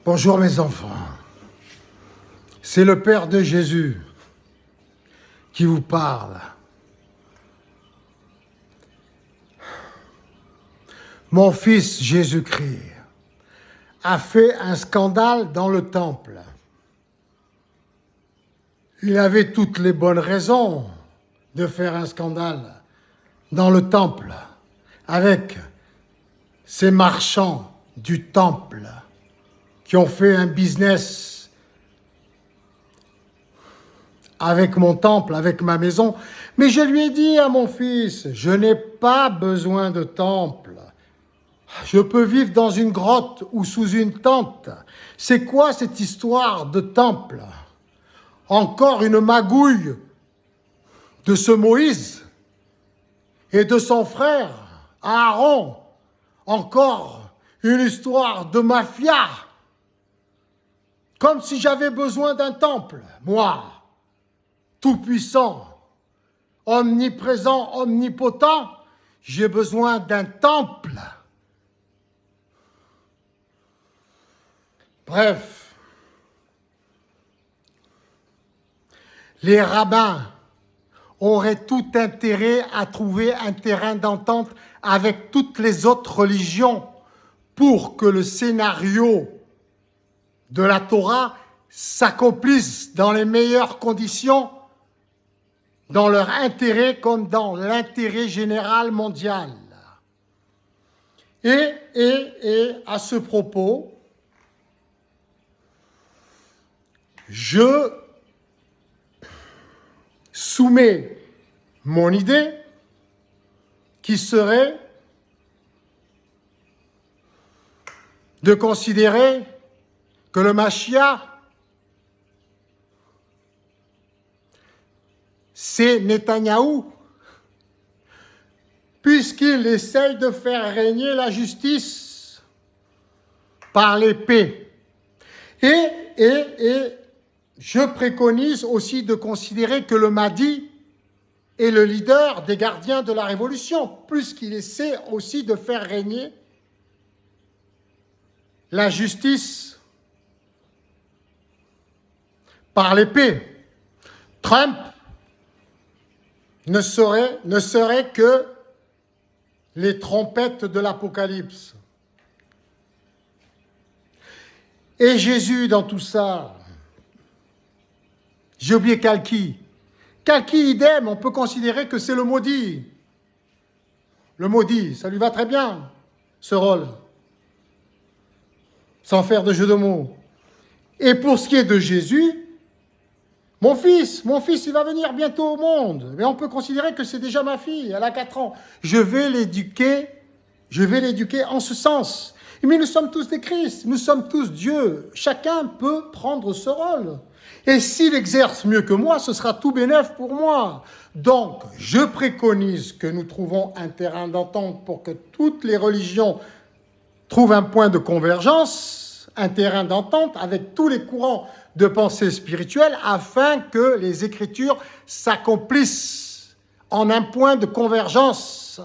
Bonjour mes enfants, c'est le Père de Jésus qui vous parle. Mon fils Jésus-Christ a fait un scandale dans le temple. Il avait toutes les bonnes raisons de faire un scandale dans le temple avec ces marchands du temple qui ont fait un business avec mon temple, avec ma maison. Mais je lui ai dit à mon fils, je n'ai pas besoin de temple. Je peux vivre dans une grotte ou sous une tente. C'est quoi cette histoire de temple? Encore une magouille de ce Moïse et de son frère Aaron. Encore une histoire de mafia. Comme si j'avais besoin d'un temple, moi, tout-puissant, omniprésent, omnipotent, j'ai besoin d'un temple. Bref, les rabbins auraient tout intérêt à trouver un terrain d'entente avec toutes les autres religions pour que le scénario de la Torah s'accomplissent dans les meilleures conditions, dans leur intérêt comme dans l'intérêt général mondial. Et à ce propos, je soumets mon idée qui serait de considérer que le Mashiach, c'est Netanyahou, puisqu'il essaye de faire régner la justice par l'épée. Et je préconise aussi de considérer que le Mahdi est le leader des gardiens de la révolution, puisqu'il essaie aussi de faire régner la justice par l'épée. Trump ne serait que les trompettes de l'Apocalypse. Et Jésus dans tout ça, j'ai oublié Kalki. Kalki, idem, on peut considérer que c'est le maudit. Le maudit, ça lui va très bien, ce rôle. Sans faire de jeu de mots. Et pour ce qui est de Jésus, mon fils, il va venir bientôt au monde. Mais on peut considérer que c'est déjà ma fille, elle a 4 ans. Je vais l'éduquer en ce sens. Mais nous sommes tous des Christ, nous sommes tous Dieu. Chacun peut prendre ce rôle. Et s'il exerce mieux que moi, ce sera tout bénef pour moi. Donc, je préconise que nous trouvons un terrain d'entente pour que toutes les religions trouvent un point de convergence, un terrain d'entente avec tous les courants de pensée spirituelle afin que les Écritures s'accomplissent en un point de convergence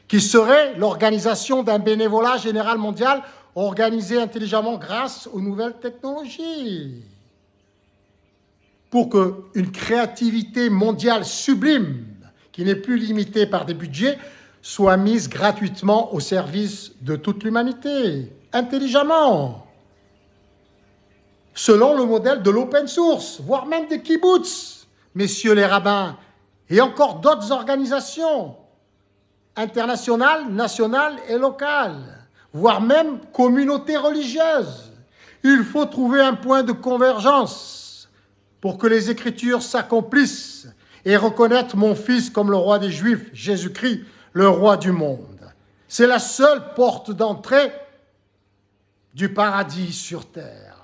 qui serait l'organisation d'un bénévolat général mondial organisé intelligemment grâce aux nouvelles technologies. Pour qu'une créativité mondiale sublime, qui n'est plus limitée par des budgets, soit mise gratuitement au service de toute l'humanité, intelligemment, selon le modèle de l'open source, voire même des kibbutz, messieurs les rabbins, et encore d'autres organisations internationales, nationales et locales, voire même communautés religieuses. Il faut trouver un point de convergence pour que les Écritures s'accomplissent et reconnaître mon Fils comme le roi des Juifs, Jésus-Christ, le roi du monde. C'est la seule porte d'entrée du paradis sur terre.